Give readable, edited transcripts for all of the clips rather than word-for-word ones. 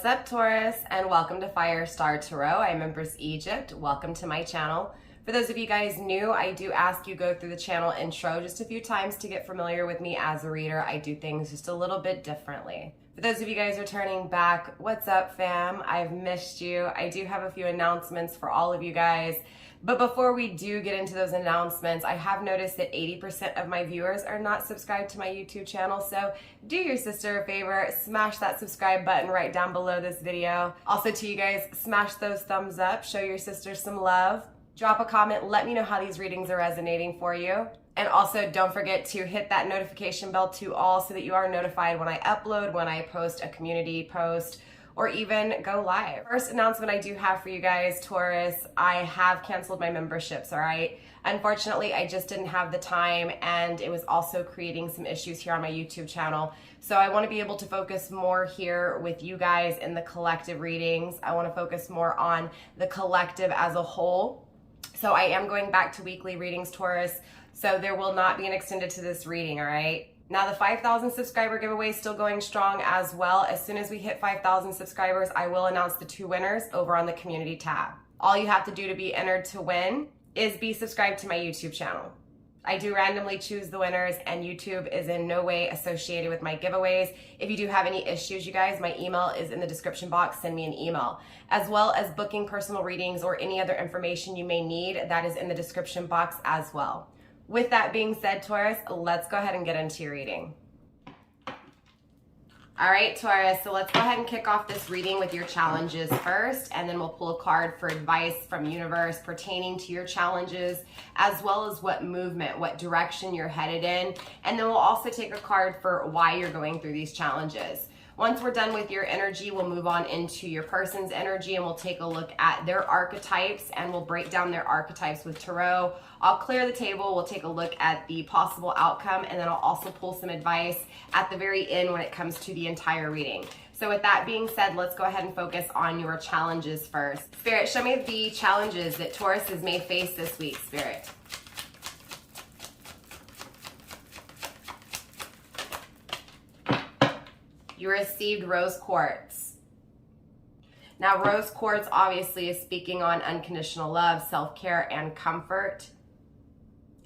What's up, Taurus, and welcome to FireStarPassion. I'm Empress Egypt. Welcome to my channel. For those of you guys new, I do ask you go through the channel intro just a few times to get familiar with me as a reader. I do things just a little bit differently. For those of you guys returning back, what's up, fam? I've missed you. I do have a few announcements for all of you guys. But before we do get into those announcements, I have noticed that 80% of my viewers are not subscribed to my YouTube channel. So do your sister a favor, smash that subscribe button right down below this video. Also to you guys, smash those thumbs up, show your sister some love. Drop a comment, let me know how these readings are resonating for you. And also don't forget to hit that notification bell to all so that you are notified when I upload, when I post a community post, or even go live. First announcement I do have for you guys, Taurus, I have canceled my memberships, all right? Unfortunately, I just didn't have the time, and it was also creating some issues here on my YouTube channel. So I want to be able to focus more here with you guys in the collective readings. I want to focus more on the collective as a whole. So I am going back to weekly readings, Taurus. So there will not be an extended to this reading, all right? Now the 5,000 subscriber giveaway is still going strong as well. As soon as we hit 5,000 subscribers, I will announce the 2 winners over on the community tab. All you have to do to be entered to win is be subscribed to my YouTube channel. I do randomly choose the winners, and YouTube is in no way associated with my giveaways. If you do have any issues, you guys, my email is in the description box. Send me an email. As well as booking personal readings or any other information you may need, that is in the description box as well. With that being said, Taurus, let's go ahead and get into your reading. All right, Taurus, so let's go ahead and kick off this reading with your challenges first, and then we'll pull a card for advice from universe pertaining to your challenges, as well as what movement, what direction you're headed in. And then we'll also take a card for why you're going through these challenges. Once we're done with your energy, we'll move on into your person's energy, and we'll take a look at their archetypes, and we'll break down their archetypes with tarot. I'll clear the table, we'll take a look at the possible outcome, and then I'll also pull some advice at the very end when it comes to the entire reading. So with that being said, let's go ahead and focus on your challenges first. Spirit, show me the challenges that Tauruses may face this week, Spirit. You received rose quartz. Now, rose quartz obviously is speaking on unconditional love, self-care, and comfort.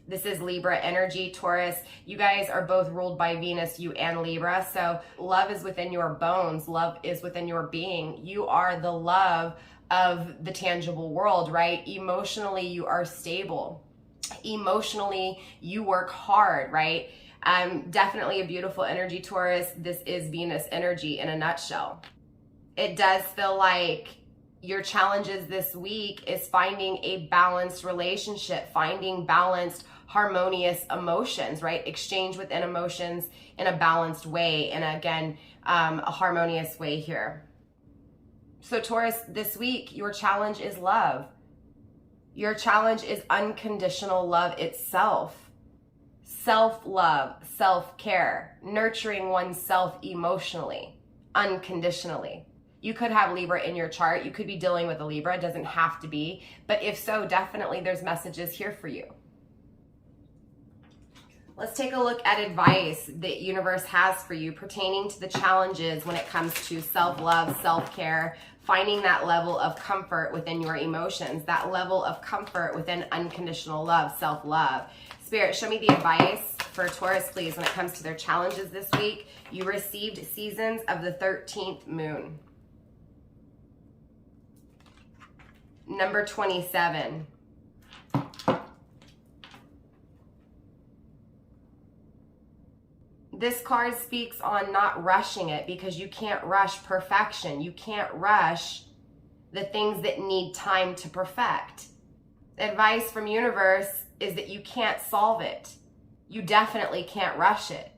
This is Libra energy, Taurus. You guys are both ruled by Venus, you and Libra. So love is within your bones. Love is within your being. You are the love of the tangible world, right? Emotionally, you are stable. Emotionally, you work hard, right? Definitely a beautiful energy, Taurus. This is Venus energy in a nutshell. It does feel like your challenges this week is finding a balanced relationship, finding balanced, harmonious emotions, right? Exchange within emotions in a balanced way, and again, a harmonious way here. So Taurus, this week, your challenge is love. Your challenge is unconditional love itself. Self-love, self-care, nurturing oneself emotionally, unconditionally. You could have Libra in your chart. You could be dealing with a Libra. It doesn't have to be. But if so, definitely there's messages here for you. Let's take a look at advice that universe has for you pertaining to the challenges when it comes to self-love, self-care, finding that level of comfort within your emotions, that level of comfort within unconditional love, self-love. Spirit, show me the advice for Taurus, please, when it comes to their challenges this week. You received seasons of the 13th moon. Number 27. This card speaks on not rushing it, because you can't rush perfection. You can't rush the things that need time to perfect. Advice from universe is that you can't solve it. You definitely can't rush it.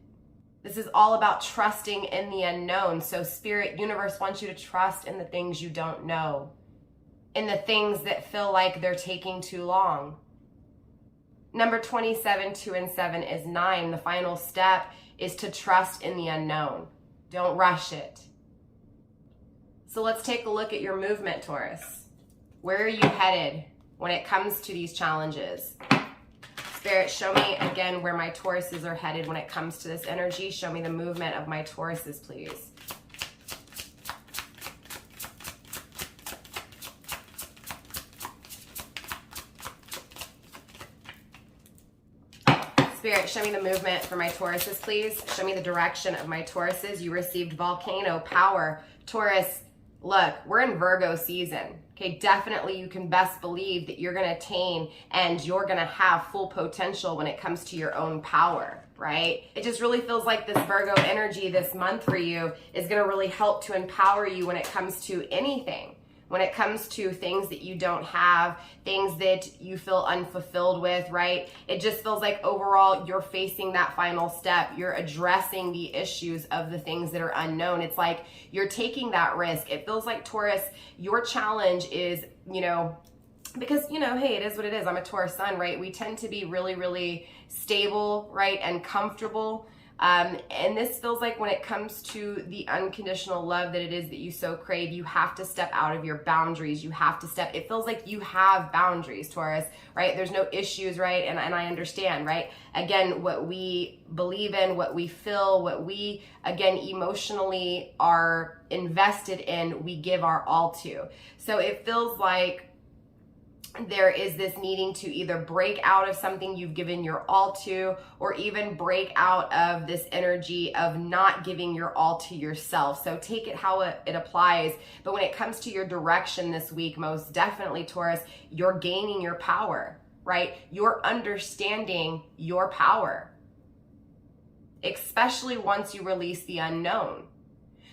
This is all about trusting in the unknown. So Spirit, universe wants you to trust in the things you don't know, in the things that feel like they're taking too long. Number 27, 2 and 7 is 9. The final step is to trust in the unknown. Don't rush it. So let's take a look at your movement, Taurus. Where are you headed when it comes to these challenges? Spirit, show me again where my Tauruses are headed when it comes to this energy. Show me the movement of my Tauruses, please. Spirit, show me the movement for my Tauruses, please. Show me the direction of my Tauruses. You received volcano, power. Taurus, look, we're in Virgo season. Okay, definitely you can best believe that you're going to attain and you're going to have full potential when it comes to your own power, right? It just really feels like this Virgo energy this month for you is going to really help to empower you when it comes to anything. When it comes to things that you don't have, things that you feel unfulfilled with, right? It just feels like overall you're facing that final step. You're addressing the issues of the things that are unknown. It's like you're taking that risk. It feels like, Taurus, your challenge is, because, hey, it is what it is. I'm a Taurus sun, right? We tend to be really, really stable, right? And comfortable. And this feels like when it comes to the unconditional love that it is that you so crave, you have to step out of your boundaries. You have to step, it feels like you have boundaries, Taurus, right? There's no issues, right? And I understand, right? Again, what we believe in, what we feel, what we, again, emotionally are invested in, we give our all to. So it feels like there is this needing to either break out of something you've given your all to, or even break out of this energy of not giving your all to yourself. So take it how it applies. But when it comes to your direction this week, most definitely, Taurus, you're gaining your power, right? You're understanding your power, especially once you release the unknown.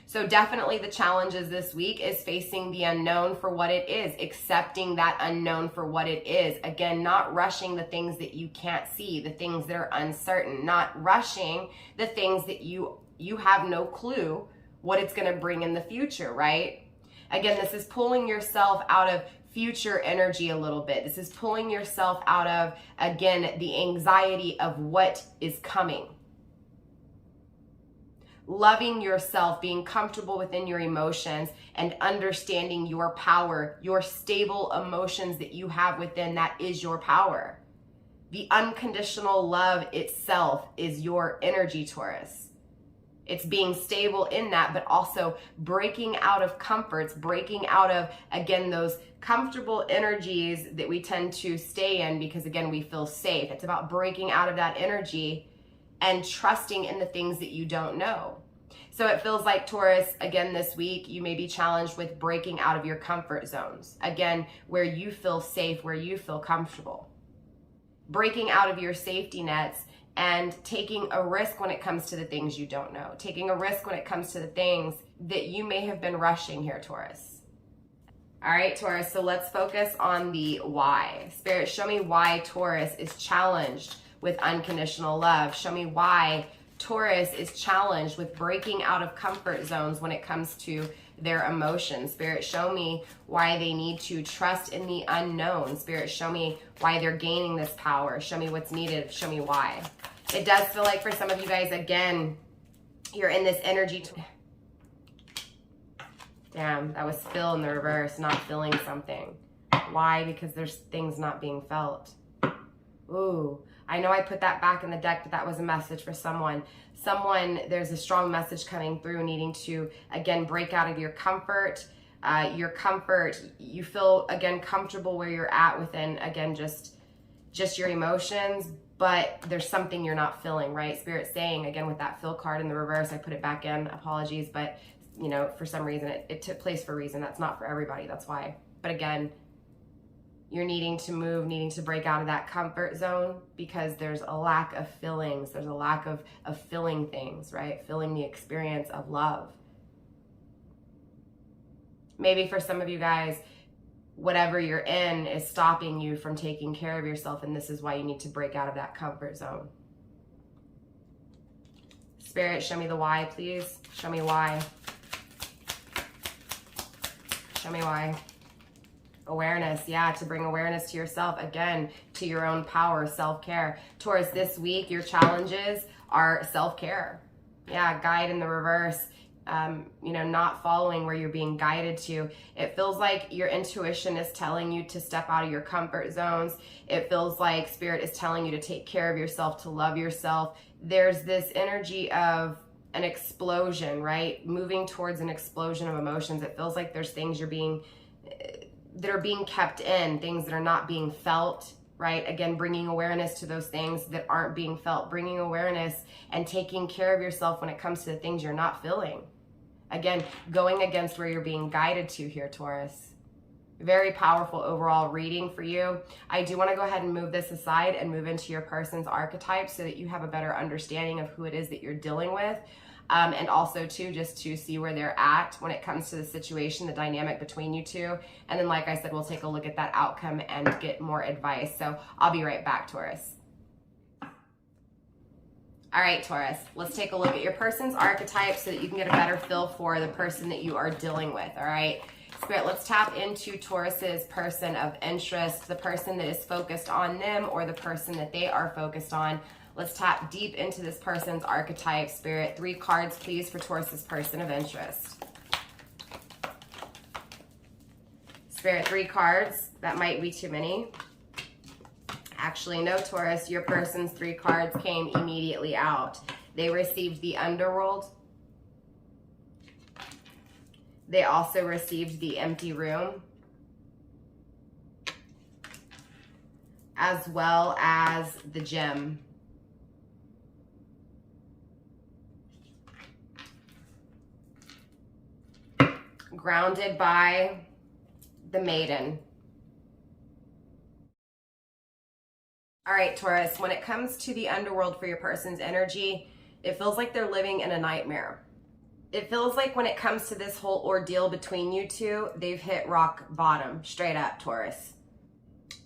So definitely the challenges this week is facing the unknown for what it is, accepting that unknown for what it is. Again, not rushing the things that you can't see, the things that are uncertain, not rushing the things that you have no clue what it's going to bring in the future, right? Again, this is pulling yourself out of future energy a little bit. This is pulling yourself out of, again, the anxiety of what is coming. Loving yourself, being comfortable within your emotions, and understanding your power, your stable emotions that you have within, that is your power. The unconditional love itself is your energy, Taurus. It's being stable in that, but also breaking out of comforts, breaking out of, again, those comfortable energies that we tend to stay in because, again, we feel safe. It's about breaking out of that energy and trusting in the things that you don't know. So it feels like, Taurus, again, this week, you may be challenged with breaking out of your comfort zones. Again, where you feel safe, where you feel comfortable. Breaking out of your safety nets and taking a risk when it comes to the things you don't know. Taking a risk when it comes to the things that you may have been rushing here, Taurus. All right, Taurus, so let's focus on the why. Spirit, show me why Taurus is challenged with unconditional love. Show me why Taurus is challenged with breaking out of comfort zones when it comes to their emotions. Spirit, show me why they need to trust in the unknown. Spirit, show me why they're gaining this power. Show me what's needed. Show me why. It does feel like for some of you guys, again, you're in this energy. Damn, that was fill in the reverse, not feeling something. Why? Because there's things not being felt. Ooh, I know I put that back in the deck, but that was a message for someone. There's a strong message coming through needing to, again, break out of your comfort. You feel, again, comfortable where you're at within, again, just your emotions, but there's something you're not feeling, right? Spirit saying, again, with that fill card in the reverse, I put it back in, apologies, but, for some reason, it took place for a reason. That's not for everybody, that's why. But again, you're needing to move, needing to break out of that comfort zone because there's a lack of feelings. There's a lack of feeling things, right? Feeling the experience of love. Maybe for some of you guys, whatever you're in is stopping you from taking care of yourself, and this is why you need to break out of that comfort zone. Spirit, show me the why, please. Show me why. Show me why. Awareness, yeah, to bring awareness to yourself, again, to your own power, self-care. Taurus, this week, your challenges are self-care. Yeah, guide in the reverse, not following where you're being guided to. It feels like your intuition is telling you to step out of your comfort zones. It feels like Spirit is telling you to take care of yourself, to love yourself. There's this energy of an explosion, right? Moving towards an explosion of emotions. It feels like there's things that are being kept in, things that are not being felt, right? Again, bringing awareness to those things that aren't being felt, bringing awareness and taking care of yourself when it comes to the things you're not feeling. Again, going against where you're being guided to here, Taurus. Very powerful overall reading for you. I do want to go ahead and move this aside and move into your person's archetype so that you have a better understanding of who it is that you're dealing with. And also too, just to see where they're at when it comes to the situation, the dynamic between you two. And then, like I said, we'll take a look at that outcome and get more advice. So I'll be right back, Taurus. All right, Taurus, let's take a look at your person's archetype so that you can get a better feel for the person that you are dealing with, all right? Spirit, let's tap into Taurus's person of interest, the person that is focused on them or the person that they are focused on. Let's tap deep into this person's archetype. Spirit, 3 cards, please, for Taurus's person of interest. Spirit, 3 cards. That might be too many. Actually, no, Taurus, your person's 3 cards came immediately out. They received the underworld. They also received the empty room, as well as the gem. Grounded by the maiden. All right, Taurus, when it comes to the underworld for your person's energy, it feels like they're living in a nightmare. It feels like when it comes to this whole ordeal between you two, they've hit rock bottom, straight up, Taurus.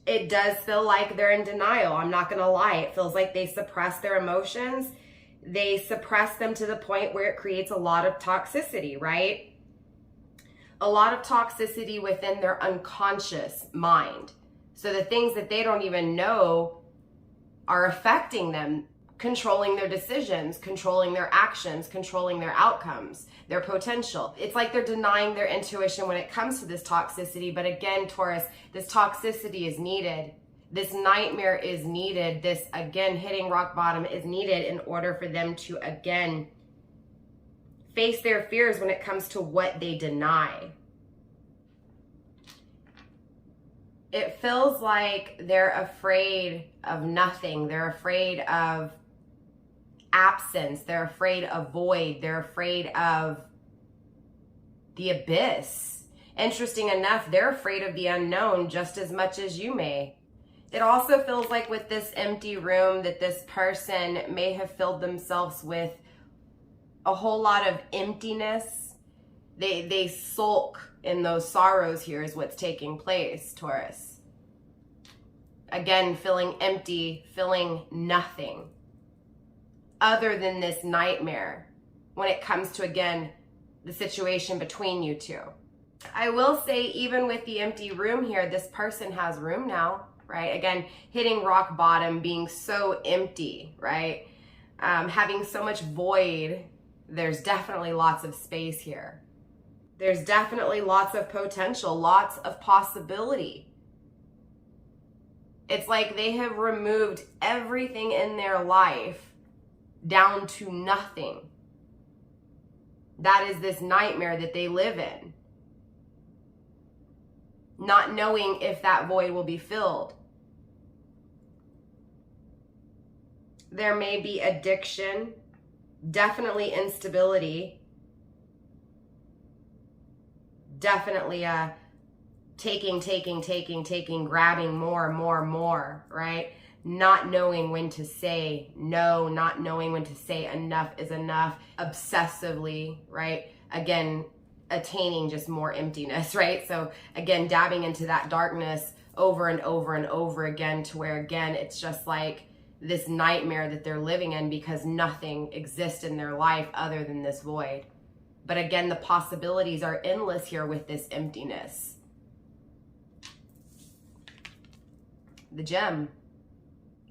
It does feel like they're in denial. I'm not going to lie. It feels like they suppress their emotions. They suppress them to the point where it creates a lot of toxicity, right? A lot of toxicity within their unconscious mind. So the things that they don't even know are affecting them, controlling their decisions, controlling their actions, controlling their outcomes, their potential. It's like they're denying their intuition when it comes to this toxicity. But again, Taurus, this toxicity is needed. This nightmare is needed. This, again, hitting rock bottom is needed in order for them to, again, face their fears when it comes to what they deny. It feels like they're afraid of nothing. They're afraid of absence. They're afraid of void. They're afraid of the abyss. Interesting enough, they're afraid of the unknown just as much as you may. It also feels like with this empty room that this person may have filled themselves with a whole lot of emptiness. They sulk in those sorrows here is what's taking place, Taurus. Again, feeling empty, feeling nothing other than this nightmare when it comes to, again, the situation between you two. I will say, even with the empty room here, this person has room now, right? Again, hitting rock bottom, being so empty, right? Having so much void, there's definitely lots of space here. There's definitely lots of potential, lots of possibility. It's like they have removed everything in their life down to nothing. That is this nightmare that they live in. Not knowing if that void will be filled. There may be addiction, definitely instability, definitely taking, grabbing more, right? Not knowing when to say no, not knowing when to say enough is enough, obsessively, right? Again, attaining just more emptiness, right? So again, dabbing into that darkness over and over and over again, to where, again, it's just like this nightmare that they're living in because nothing exists in their life other than this void. But again, the possibilities are endless here with this emptiness. The gem,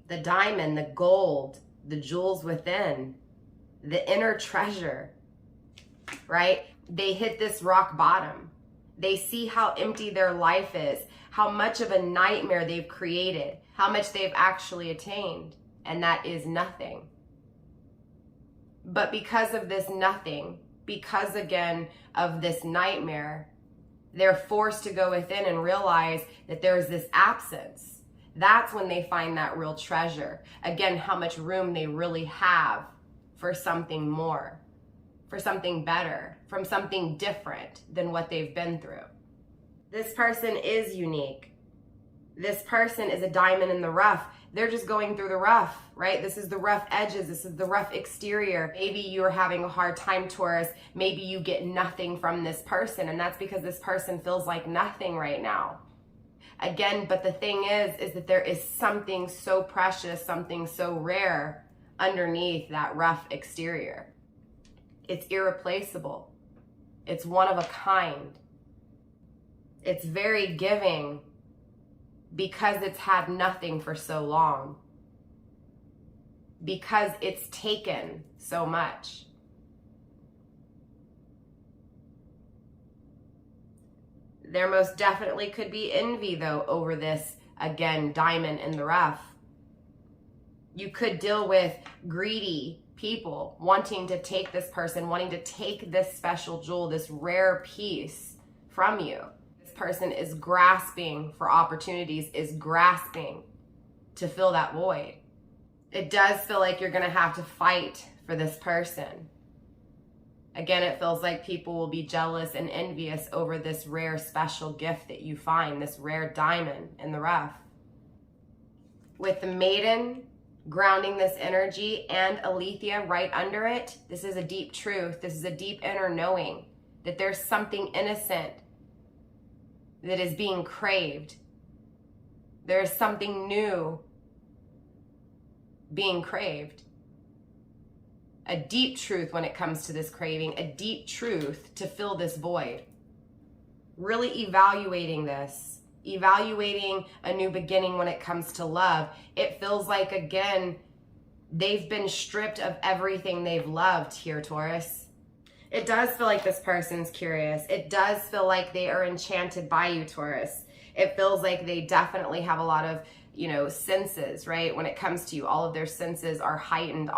the diamond, the gold, the jewels within, the inner treasure, right? They hit this rock bottom. They see how empty their life is, how much of a nightmare they've created, how much they've actually attained, and that is nothing. But because of this nothing, because again of this nightmare, they're forced to go within and realize that there's this absence. That's when they find that real treasure. Again, how much room they really have for something more, for something better, from something different than what they've been through. This person is unique. This person is a diamond in the rough. They're just going through the rough, right? This is the rough edges. This is the rough exterior. Maybe you're having a hard time, Taurus. Maybe you get nothing from this person, and that's because this person feels like nothing right now. Again, but the thing is that there is something so precious, something so rare underneath that rough exterior. It's irreplaceable. It's one of a kind. It's very giving because it's had nothing for so long. Because it's taken so much. There most definitely could be envy, though, over this, again, diamond in the rough. You could deal with greedy people wanting to take this person, wanting to take this special jewel, this rare piece from you. This person is grasping for opportunities, is grasping to fill that void. It does feel like you're going to have to fight for this person. Again, it feels like people will be jealous and envious over this rare special gift that you find, this rare diamond in the rough. With the maiden grounding this energy and Alethea right under it, this is a deep truth. This is a deep inner knowing that there's something innocent that is being craved. There is something new being craved. A deep truth when it comes to this craving, a deep truth to fill this void. Really evaluating this, evaluating a new beginning when it comes to love. It feels like, again, they've been stripped of everything they've loved here, Taurus. It does feel like this person's curious. It does feel like they are enchanted by you, Taurus. It feels like they definitely have a lot of, senses, right? When it comes to you, all of their senses are heightened.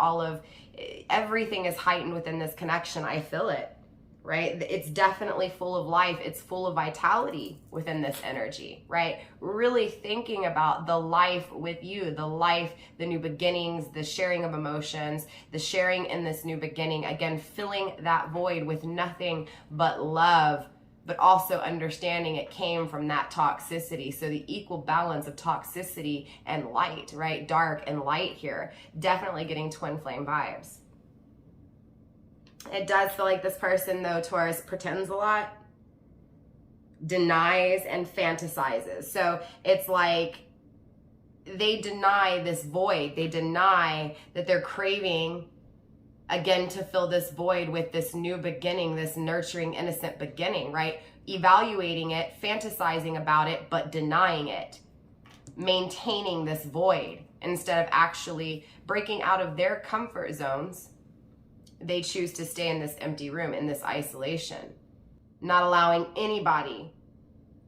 Everything is heightened within this connection. I feel it, right? It's definitely full of life. It's full of vitality within this energy, right? Really thinking about the life with you, the life, the new beginnings, the sharing of emotions, the sharing in this new beginning. Again, filling that void with nothing but love, but also understanding it came from that toxicity. So the equal balance of toxicity and light, right? Dark and light here. Definitely getting twin flame vibes. It does feel like this person, though, Taurus, pretends a lot, denies and fantasizes. So it's like they deny this void. They deny that they're craving, again, to fill this void with this new beginning, this nurturing, innocent beginning, right? Evaluating it, fantasizing about it, but denying it. Maintaining this void instead of actually breaking out of their comfort zones. They choose to stay in this empty room, in this isolation, not allowing anybody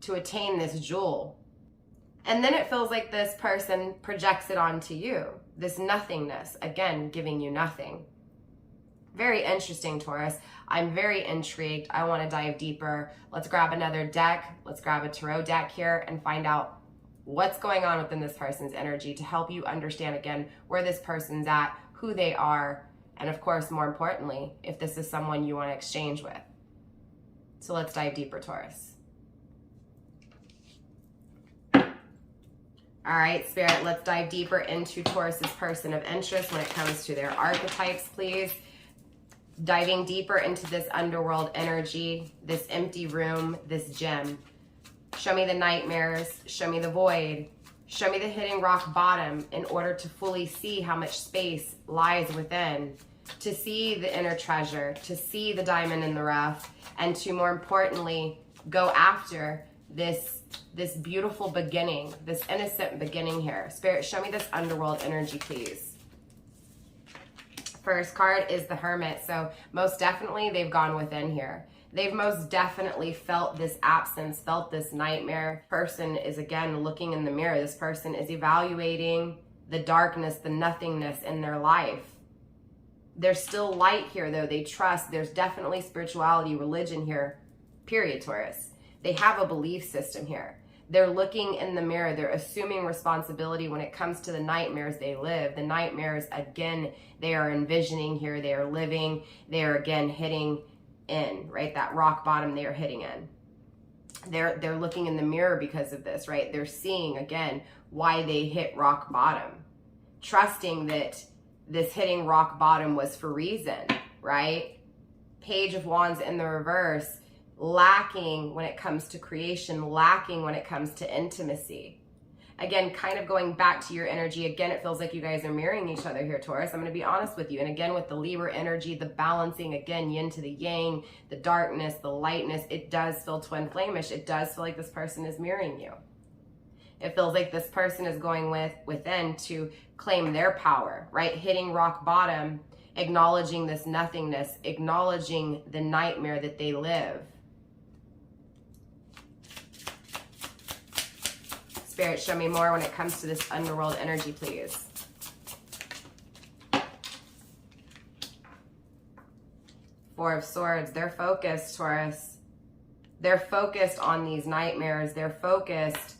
to attain this jewel. And then it feels like this person projects it onto you, this nothingness, again, giving you nothing. Very interesting, Taurus. I'm very intrigued. I want to dive deeper. Let's grab another deck. Let's grab a tarot deck here and find out what's going on within this person's energy to help you understand, again, where this person's at, who they are, and of course, more importantly, if this is someone you want to exchange with. So let's dive deeper, Taurus. All right, Spirit, let's dive deeper into Taurus's person of interest when it comes to their archetypes, please. Diving deeper into this underworld energy, this empty room, this gem. Show me the nightmares, show me the void, show me the hidden rock bottom in order to fully see how much space lies within, to see the inner treasure, to see the diamond in the rough, and to, more importantly, go after this beautiful beginning, this innocent beginning here. Spirit, show me this underworld energy, please. First card is the Hermit. So most definitely they've gone within here. They've most definitely felt this absence, felt this nightmare. Person is, again, looking in the mirror. This person is evaluating the darkness, the nothingness in their life. There's still light here, though. They trust. There's definitely spirituality, religion here, period, Taurus. They have a belief system here. They're looking in the mirror. They're assuming responsibility when it comes to the nightmares they live. The nightmares, again, they are envisioning here. They are living. They are, again, hitting in, right? That rock bottom they are hitting in. They're looking in the mirror because of this, right? They're seeing, again, why they hit rock bottom. Trusting that this hitting rock bottom was for reason, right? Page of Wands in the reverse, lacking when it comes to creation, lacking when it comes to intimacy. Again, kind of going back to your energy. Again, it feels like you guys are mirroring each other here, Taurus. I'm going to be honest with you. And again, with the Libra energy, the balancing, again, yin to the yang, the darkness, the lightness, it does feel twin flamish. It does feel like this person is mirroring you. It feels like this person is going within to claim their power, right? Hitting rock bottom, acknowledging this nothingness, acknowledging the nightmare that they live. Spirit, show me more when it comes to this underworld energy, please. Four of Swords. They're focused, Taurus. They're focused on these nightmares. They're focused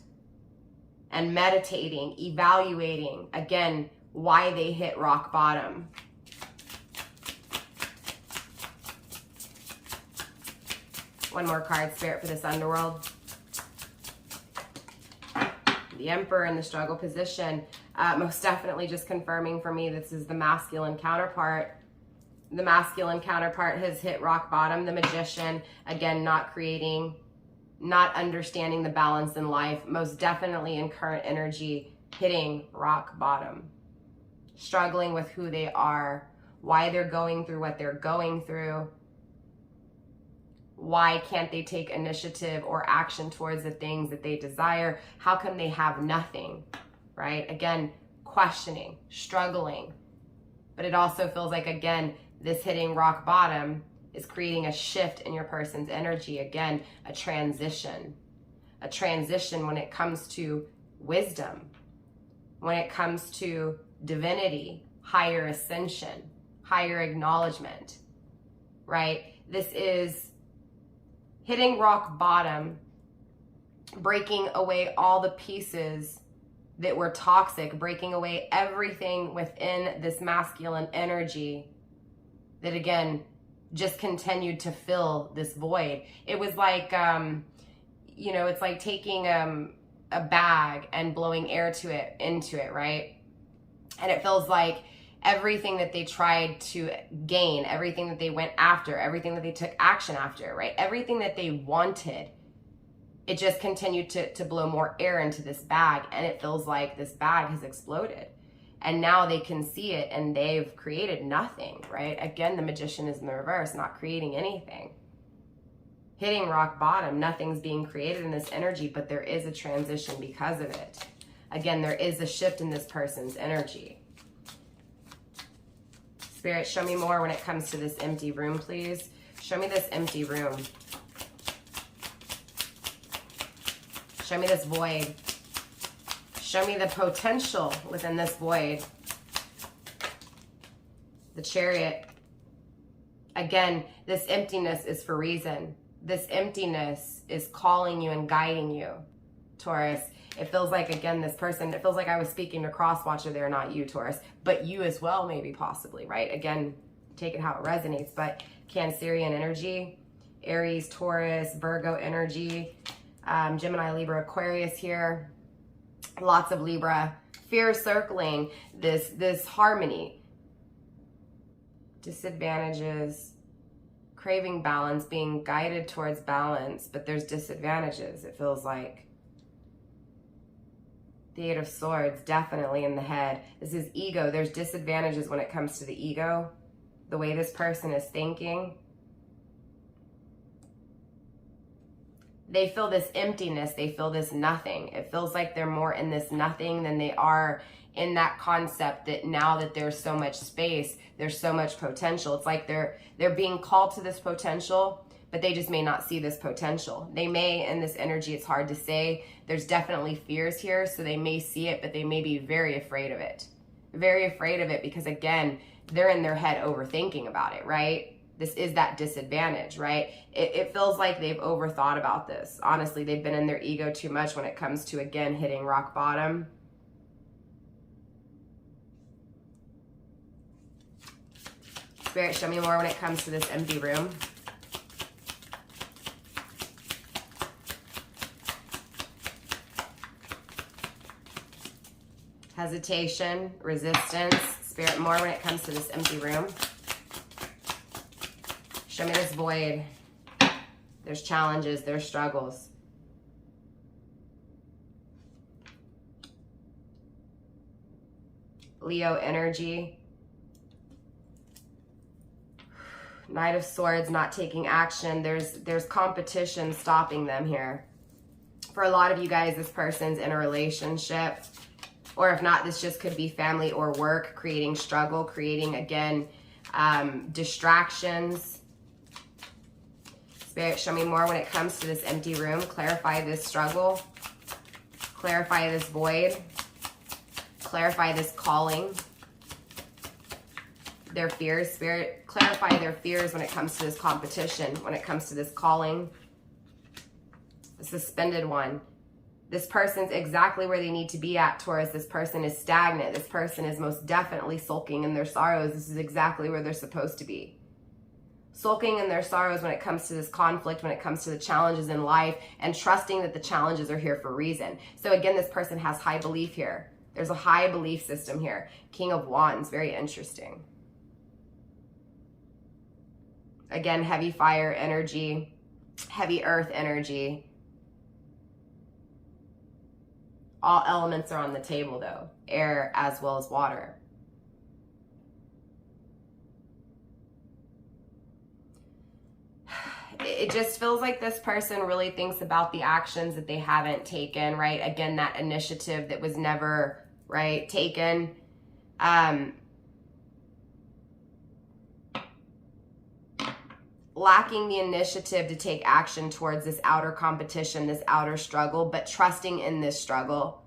and meditating, evaluating, again, why they hit rock bottom. One more card, Spirit, for this underworld. The Emperor in the struggle position, most definitely just confirming for me this is the masculine counterpart. The masculine counterpart has hit rock bottom. The Magician, again, not creating, not understanding the balance in life, most definitely in current energy, hitting rock bottom. Struggling with who they are, why they're going through what they're going through. Why can't they take initiative or action towards the things that they desire? How come they have nothing, right? Again, questioning, struggling. But it also feels like, again, this hitting rock bottom is creating a shift in your person's energy. Again, a transition. A transition when it comes to wisdom, when it comes to divinity, higher ascension, higher acknowledgement, right? This is hitting rock bottom, breaking away all the pieces that were toxic, breaking away everything within this masculine energy that, again, just continued to fill this void. It was like, you know, it's like taking a bag and blowing air into it, right? And it feels like everything that they tried to gain, everything that they went after, everything that they took action after, right? Everything that they wanted, it just continued to blow more air into this bag. And it feels like this bag has exploded. And now they can see it and they've created nothing, right? Again, the Magician is in the reverse, not creating anything. Hitting rock bottom, nothing's being created in this energy, but there is a transition because of it. Again, there is a shift in this person's energy. Spirit, show me more when it comes to this empty room, please. Show me this empty room. Show me this void. Show me the potential within this void. The Chariot. Again, this emptiness is for reason. This emptiness is calling you and guiding you, Taurus. It feels like, again, this person, it feels like I was speaking to Crosswatcher there, not you, Taurus, but you as well, maybe, possibly, right? Again, take it how it resonates, but Cancerian energy, Aries, Taurus, Virgo energy, Gemini, Libra, Aquarius here, lots of Libra, fear circling this harmony, disadvantages, craving balance, being guided towards balance, but there's disadvantages, it feels like. The Eight of Swords, definitely in the head. This is ego. There's disadvantages when it comes to the ego, the way this person is thinking. They feel this emptiness. They feel this nothing. It feels like they're more in this nothing than they are in that concept that now that there's so much space, there's so much potential. It's like they're being called to this potential, but they just may not see this potential. They may, in this energy, it's hard to say. There's definitely fears here, so they may see it, but they may be very afraid of it. Very afraid of it because, again, they're in their head overthinking about it, right? This is that disadvantage, right? It feels like they've overthought about this. Honestly, they've been in their ego too much when it comes to, again, hitting rock bottom. Spirit, show me more when it comes to this empty room. Hesitation, resistance. Spirit, more when it comes to this empty room. Show me this void. There's challenges, there's struggles. Leo energy. Knight of Swords, not taking action. There's competition stopping them here. For a lot of you guys, this person's in a relationship. Or if not, this just could be family or work, creating struggle, creating, again, distractions. Spirit, show me more when it comes to this empty room. Clarify this struggle. Clarify this void. Clarify this calling. Their fears. Spirit, clarify their fears when it comes to this competition, when it comes to this calling. The suspended one. This person's exactly where they need to be at, Taurus. This person is stagnant. This person is most definitely sulking in their sorrows. This is exactly where they're supposed to be. Sulking in their sorrows when it comes to this conflict, when it comes to the challenges in life, and trusting that the challenges are here for a reason. So again, this person has high belief here. There's a high belief system here. King of Wands, very interesting. Again, heavy fire energy, heavy earth energy. All elements are on the table though, air as well as water. It just feels like this person really thinks about the actions that they haven't taken, right? Again, that initiative that was never, right, taken. Lacking the initiative to take action towards this outer competition, this outer struggle, but trusting in this struggle,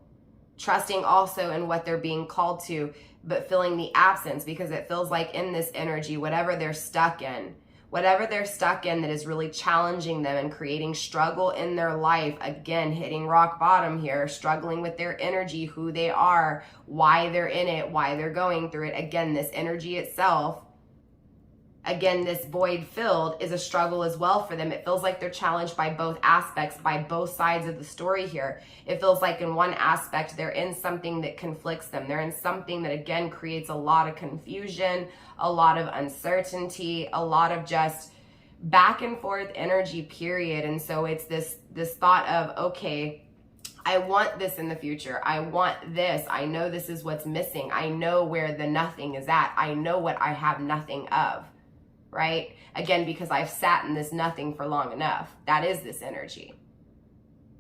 trusting also in what they're being called to, but feeling the absence, because it feels like in this energy, whatever they're stuck in that is really challenging them and creating struggle in their life, again, hitting rock bottom here, struggling with their energy, who they are, why they're in it, why they're going through it. Again, this energy itself, again, this void filled is a struggle as well for them. It feels like they're challenged by both aspects, by both sides of the story here. It feels like in one aspect, they're in something that conflicts them. They're in something that, again, creates a lot of confusion, a lot of uncertainty, a lot of just back and forth energy, period. And so it's this thought of, okay, I want this in the future. I want this. I know this is what's missing. I know where the nothing is at. I know what I have nothing of. Right? Again, because I've sat in this nothing for long enough. That is this energy.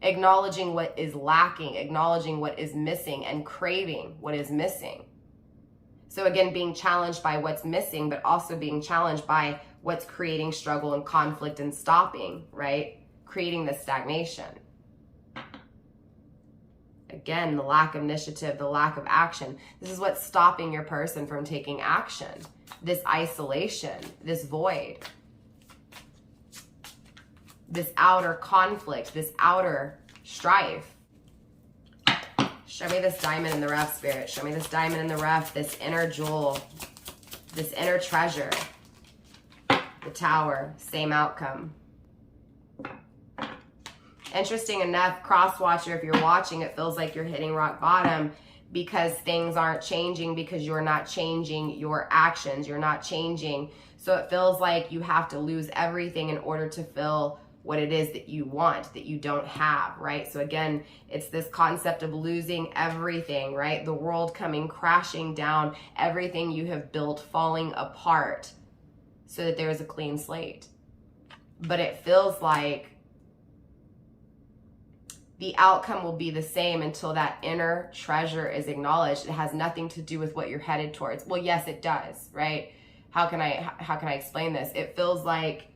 Acknowledging what is lacking, acknowledging what is missing, and craving what is missing. So again, being challenged by what's missing, but also being challenged by what's creating struggle and conflict and stopping, right? Creating the stagnation. Again, the lack of initiative, the lack of action. This is what's stopping your person from taking action. This isolation, this void, this outer conflict, this outer strife. Show me this diamond in the rough, Spirit. Show me this diamond in the rough, this inner jewel, this inner treasure. The Tower, same outcome. Interesting enough, cross watcher, if you're watching, it feels like you're hitting rock bottom because things aren't changing, because you're not changing your actions. You're not changing. So it feels like you have to lose everything in order to fill what it is that you want, that you don't have, right? So again, it's this concept of losing everything, right? The world coming crashing down, everything you have built falling apart so that there is a clean slate. But it feels like the outcome will be the same until that inner treasure is acknowledged. It has nothing to do with what you're headed towards. Well, yes, it does, right? How can I explain this? It feels like,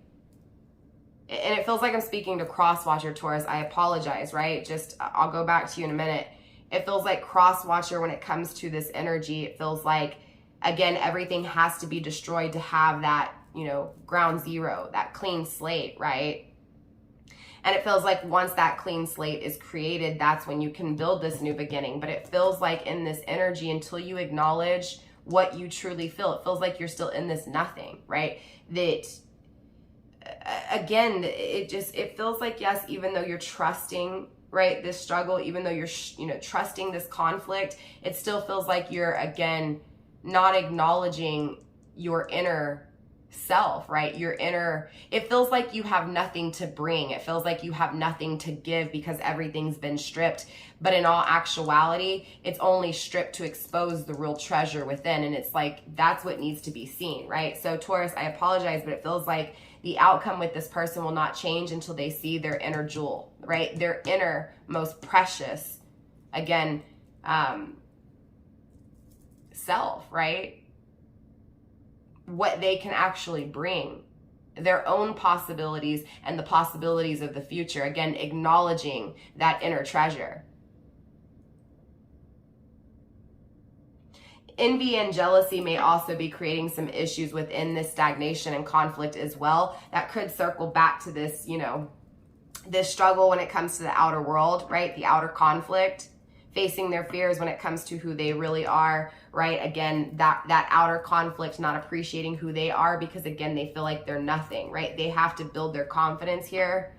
and it feels like I'm speaking to cross-watcher, Taurus. I apologize, right? Just, I'll go back to you in a minute. It feels like cross-watcher when it comes to this energy. It feels like, again, everything has to be destroyed to have that you know, ground zero, that clean slate, right? And it feels like once that clean slate is created, that's when you can build this new beginning. But it feels like in this energy, until you acknowledge what you truly feel, it feels like you're still in this nothing, right? That, again, it feels like, yes, even though you're trusting, right, this struggle, even though you're, you know, trusting this conflict, it still feels like you're, again, not acknowledging your inner self, right? Your inner, it feels like you have nothing to bring. It feels like you have nothing to give because everything's been stripped. But in all actuality, it's only stripped to expose the real treasure within. And it's like, that's what needs to be seen, right? So Taurus, I apologize, but it feels like the outcome with this person will not change until they see their inner jewel, right? Their inner most precious, again, self, right? What they can actually bring, their own possibilities and the possibilities of the future. Again, acknowledging that inner treasure. Envy and jealousy may also be creating some issues within this stagnation and conflict as well. That could circle back to this, you know, this struggle when it comes to the outer world, right? The outer conflict, facing their fears when it comes to who they really are, right? Again, that outer conflict, not appreciating who they are because, again, they feel like they're nothing, right? They have to build their confidence here,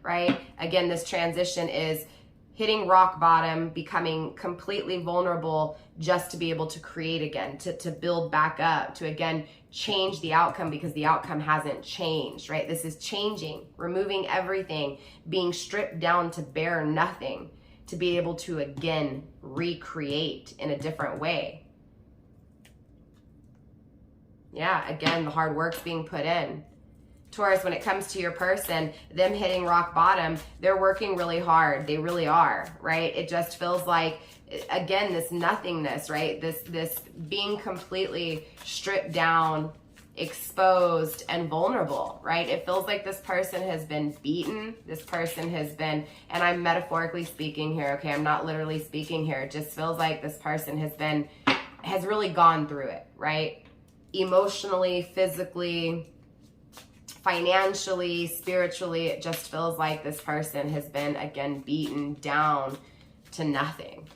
right? Again, this transition is hitting rock bottom, becoming completely vulnerable just to be able to create again, to build back up, to, again, change the outcome because the outcome hasn't changed, right? This is changing, removing everything, being stripped down to bare nothing, to be able to, again, recreate in a different way. Yeah, again, the hard work's being put in. Taurus, when it comes to your person, them hitting rock bottom, they're working really hard. They really are, right? It just feels like, again, this nothingness, right? This being completely stripped down, exposed, and vulnerable, right? It feels like this person has been beaten. This person has been, and I'm metaphorically speaking here, okay? I'm not literally speaking here. It just feels like this person has really gone through it, right? Emotionally, physically, financially, spiritually, it just feels like this person has been, again, beaten down to nothing.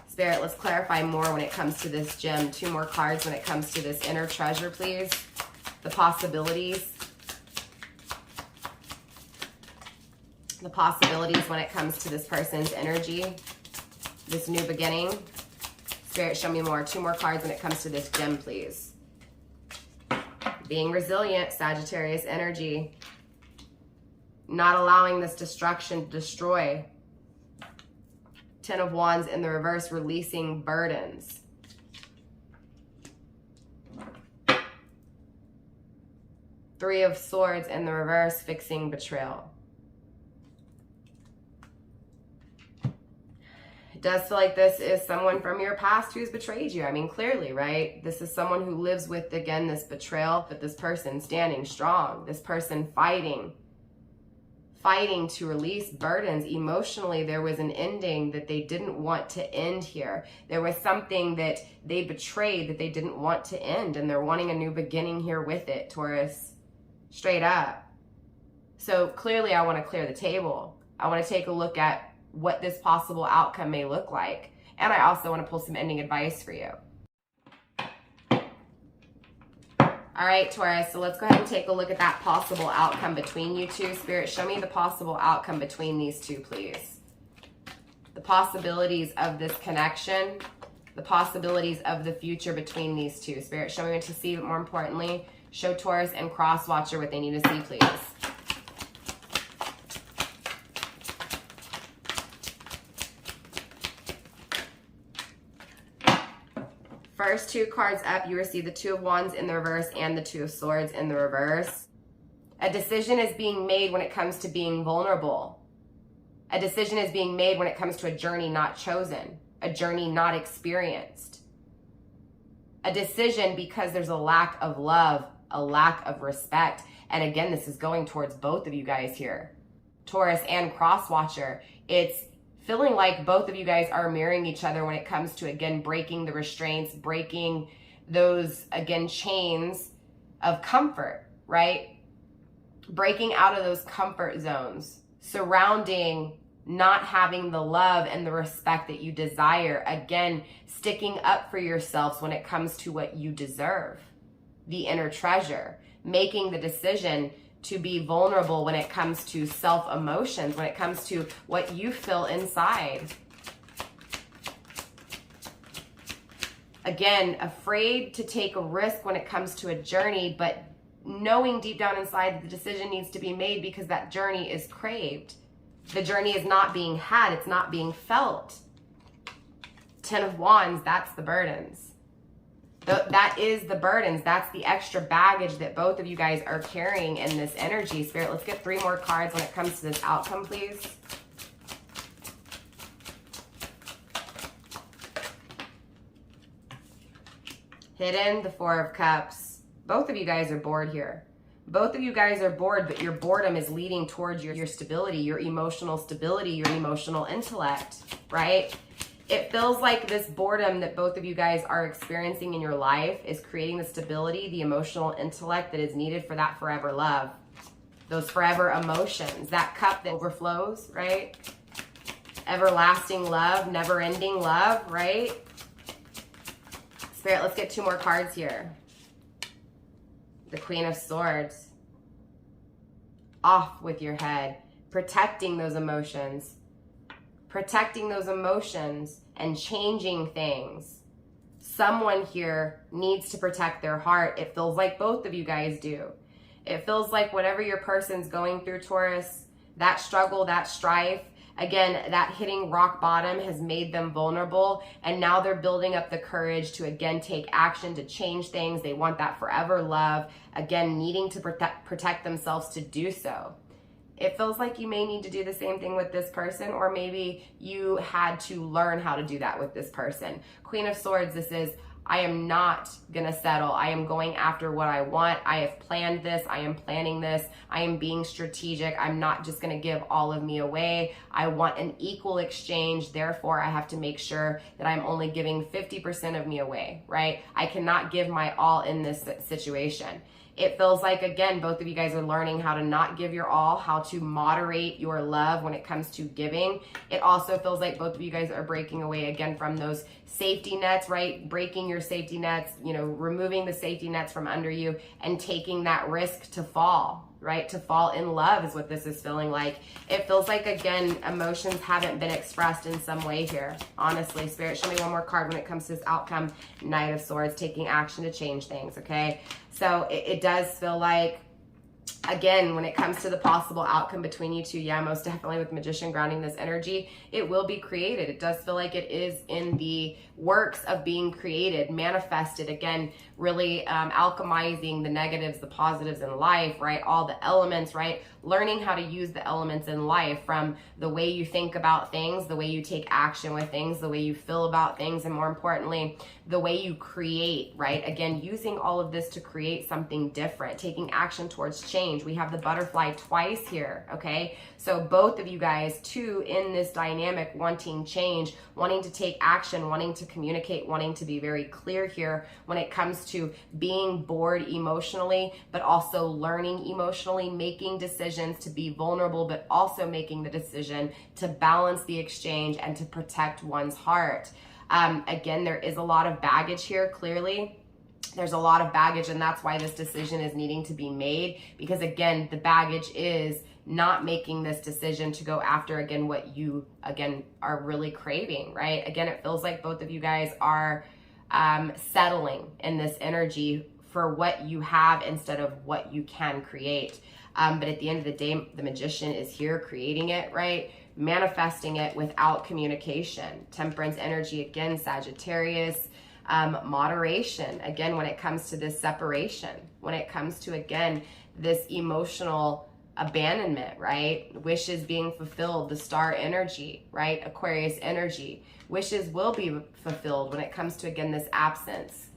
Spirit, let's clarify more when it comes to this gem. 2 more cards when it comes to this inner treasure, please. The possibilities. The possibilities when it comes to this person's energy. This new beginning. Spirit, show me more. 2 more cards when it comes to this gem, please. Being resilient, Sagittarius energy. Not allowing this destruction to destroy. 10 of Wands in the reverse, releasing burdens. Three of Swords in the reverse, fixing betrayal. It does feel like this is someone from your past who's betrayed you. I mean, clearly, right? This is someone who lives with, again, this betrayal, but this person standing strong, this person fighting to release burdens. Emotionally, there was an ending that they didn't want to end here. There was something that they betrayed that they didn't want to end, and they're wanting a new beginning here with it, Taurus. Straight up. So clearly, I want to clear the table. I want to take a look at what this possible outcome may look like. And I also want to pull some ending advice for you. All right, Taurus, so let's go ahead and take a look at that possible outcome between you two. Spirit, show me the possible outcome between these two, please. The possibilities of this connection, the possibilities of the future between these two. Spirit, show me what to see, but more importantly, show Taurus and Cross Watcher what they need to see, please. First 2 cards up, you receive the 2 of Wands in the reverse and the 2 of Swords in the reverse. A decision is being made when it comes to being vulnerable. A decision is being made when it comes to a journey not chosen, a journey not experienced. A decision because there's a lack of love, a lack of respect. And again, this is going towards both of you guys here. Taurus and Cross Watcher. It's feeling like both of you guys are mirroring each other when it comes to, again, breaking the restraints, breaking those, again, chains of comfort, right? Breaking out of those comfort zones, surrounding not having the love and the respect that you desire. Again, sticking up for yourselves when it comes to what you deserve, the inner treasure, making the decision to be vulnerable when it comes to self-emotions, when it comes to what you feel inside. Again, afraid to take a risk when it comes to a journey, but knowing deep down inside that the decision needs to be made because that journey is craved. The journey is not being had, it's not being felt. Ten of Wands, that's the burdens. That is the burdens. That's the extra baggage that both of you guys are carrying in this energy. Spirit, let's get 3 more cards when it comes to this outcome, please. Hidden, the 4 of Cups. Both of you guys are bored here. Both of you guys are bored, but your boredom is leading towards your stability, your emotional stability, your emotional intellect, right? It feels like this boredom that both of you guys are experiencing in your life is creating the stability, the emotional intellect that is needed for that forever love. Those forever emotions, that cup that overflows, right? Everlasting love, never-ending love, right? Spirit, let's get 2 more cards here. The Queen of Swords. Off with your head. Protecting those emotions. Protecting those emotions and changing things. Someone here needs to protect their heart. It feels like both of you guys do. It feels like whatever your person's going through, Taurus, that struggle, that strife, again, that hitting rock bottom has made them vulnerable, and now they're building up the courage to, again, take action to change things. They want that forever love, again, needing to protect themselves to do so. It feels like you may need to do the same thing with this person, or maybe you had to learn how to do that with this person. Queen of Swords, this is, I am not gonna settle. I am going after what I want. I have planned this. I am planning this. I am being strategic. I'm not just gonna give all of me away. I want an equal exchange. Therefore, I have to make sure that I'm only giving 50% of me away, right? I cannot give my all in this situation. It feels like, again, both of you guys are learning how to not give your all, how to moderate your love when it comes to giving. It also feels like both of you guys are breaking away, again, from those safety nets, right? Breaking your safety nets, you know, removing the safety nets from under you and taking that risk to fall, right? To fall in love is what this is feeling like. It feels like, again, emotions haven't been expressed in some way here. Honestly, Spirit, show me 1 more card when it comes to this outcome. Knight of Swords, taking action to change things, okay? So it does feel like, again, when it comes to the possible outcome between you two, yeah, most definitely with Magician grounding this energy, it will be created. It does feel like it is in the works of being created, manifested, again, really alchemizing the negatives, the positives in life, right? All the elements, right? Learning how to use the elements in life, from the way you think about things, the way you take action with things, the way you feel about things, and more importantly, the way you create, right? Again, using all of this to create something different, taking action towards change. We have the butterfly twice here, okay? So both of you guys, too, in this dynamic, wanting change, wanting to take action, wanting to communicate, wanting to be very clear here when it comes to being bored emotionally, but also learning emotionally, making decisions to be vulnerable, but also making the decision to balance the exchange and to protect one's heart. Again, there is a lot of baggage here, clearly. There's a lot of baggage, and that's why this decision is needing to be made, because, again, the baggage is not making this decision to go after, again, what you, again, are really craving, right? Again, it feels like both of you guys are settling in this energy for what you have instead of what you can create. But at the end of the day, the Magician is here creating it, right? Manifesting it without communication. Temperance energy, again, Sagittarius. Moderation, again, when it comes to this separation, when it comes to, again, this emotional abandonment, right? Wishes being fulfilled, the star energy, right? Aquarius energy. Wishes will be fulfilled when it comes to, again, this absence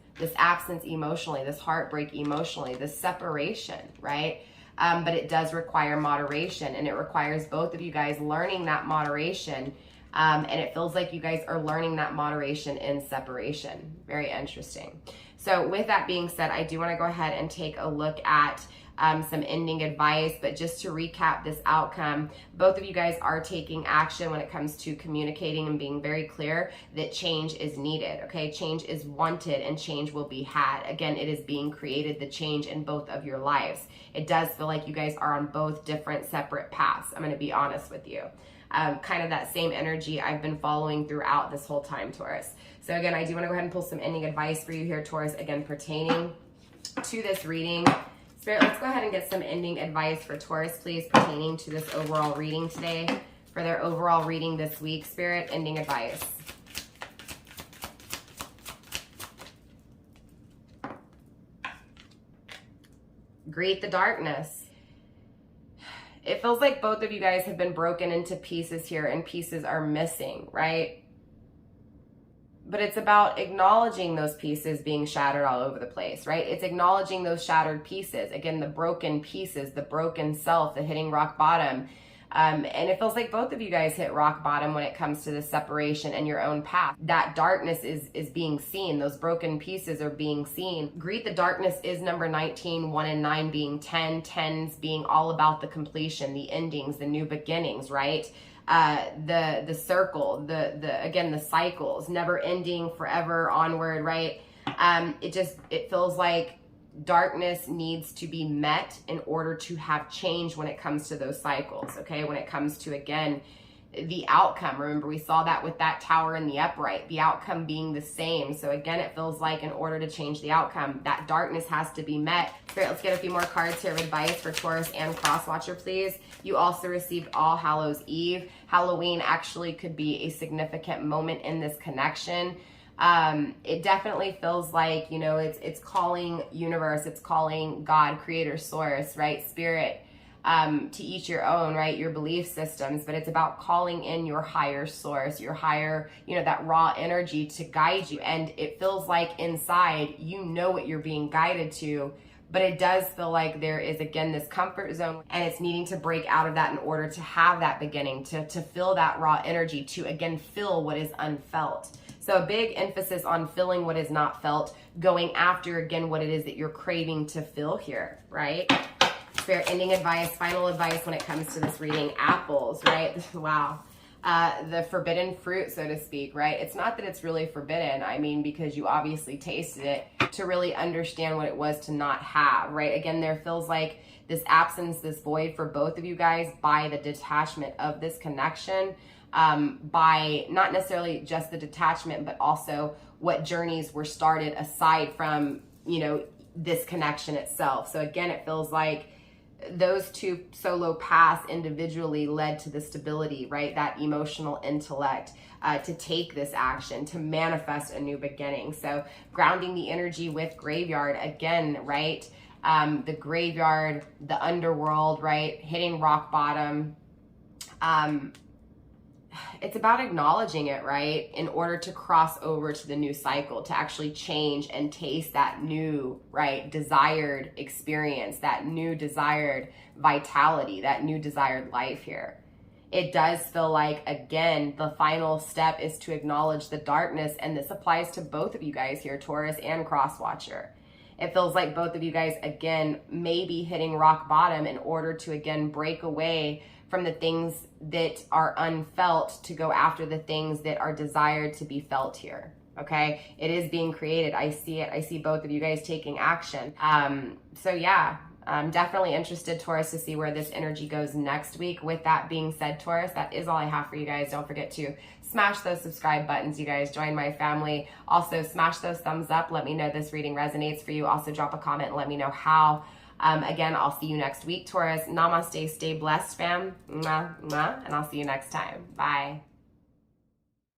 emotionally, this heartbreak emotionally, this separation, right? But it does require moderation, and it requires both of you guys learning that moderation. And it feels like you guys are learning that moderation in separation. Very interesting. So with that being said, I do want to go ahead and take a look at some ending advice, but just to recap this outcome, both of you guys are taking action when it comes to communicating and being very clear that change is needed, okay? Change is wanted and change will be had. Again, it is being created, the change in both of your lives. It does feel like you guys are on both different separate paths. I'm going to be honest with you. Kind of that same energy I've been following throughout this whole time, Taurus. So again, I do want to go ahead and pull some ending advice for you here, Taurus, again, pertaining to this reading. Spirit, let's go ahead and get some ending advice for Taurus, please, pertaining to this overall reading today. For their overall reading this week, Spirit, ending advice. Greet the darkness. It feels like both of you guys have been broken into pieces here and pieces are missing, right? But it's about acknowledging those pieces being shattered all over the place, right? It's acknowledging those shattered pieces. Again, the broken pieces, the broken self, the hitting rock bottom. And it feels like both of you guys hit rock bottom when it comes to the separation and your own path. That darkness is being seen. Those broken pieces are being seen. Greet the darkness is number 19, 1 and 9 being 10, 10s being all about the completion, the endings, the new beginnings, right? The circle, again, the cycles, never ending, forever, onward, right? It feels like darkness needs to be met in order to have change when it comes to those cycles, okay? When it comes to, again, the outcome. Remember, we saw that with that tower in the upright, the outcome being the same. So again, it feels like in order to change the outcome, that darkness has to be met. Great, let's get a few more cards here of advice for Taurus and Crosswatcher, please. You also received All Hallows Eve. Halloween actually could be a significant moment in this connection. It definitely feels like, you know, it's calling universe, it's calling God, creator, source, right? Spirit, to each your own, right? Your belief systems, but it's about calling in your higher source, your higher, you know, that raw energy to guide you. And it feels like inside, you know what you're being guided to, but it does feel like there is, again, this comfort zone and it's needing to break out of that in order to have that beginning, to feel that raw energy, to again, feel what is unfelt. So a big emphasis on feeling what is not felt, going after, again, what it is that you're craving to feel here, right? Spirit, ending advice, final advice when it comes to this reading, apples, right? Wow. The forbidden fruit, so to speak, right? It's not that it's really forbidden. I mean, because you obviously tasted it to really understand what it was to not have, right? Again, there feels like this absence, this void for both of you guys by the detachment of this connection, by not necessarily just the detachment, but also what journeys were started aside from, you know, this connection itself. So again, it feels like those two solo paths individually led to the stability, right? That emotional intellect to take this action, to manifest a new beginning. So grounding the energy with graveyard again, right? The graveyard, the underworld, right? Hitting rock bottom. It's about acknowledging it, right? In order to cross over to the new cycle, to actually change and taste that new, right, desired experience, that new desired vitality, that new desired life here. It does feel like, again, the final step is to acknowledge the darkness, and this applies to both of you guys here, Taurus and Crosswatcher. It feels like both of you guys, again, may be hitting rock bottom in order to, again, break away from the things that are unfelt to go after the things that are desired to be felt here, okay? It is being created. I see it. I see both of you guys taking action. So yeah, I'm definitely interested, Taurus, to see where this energy goes next week. With that being said, Taurus, that is all I have for you guys. Don't forget to smash those subscribe buttons, you guys. Join my family. Also, smash those thumbs up. Let me know this reading resonates for you. Also, drop a comment and let me know how. Again, I'll see you next week, Taurus. Namaste, stay blessed, fam. Mwah, mwah, and I'll see you next time. Bye.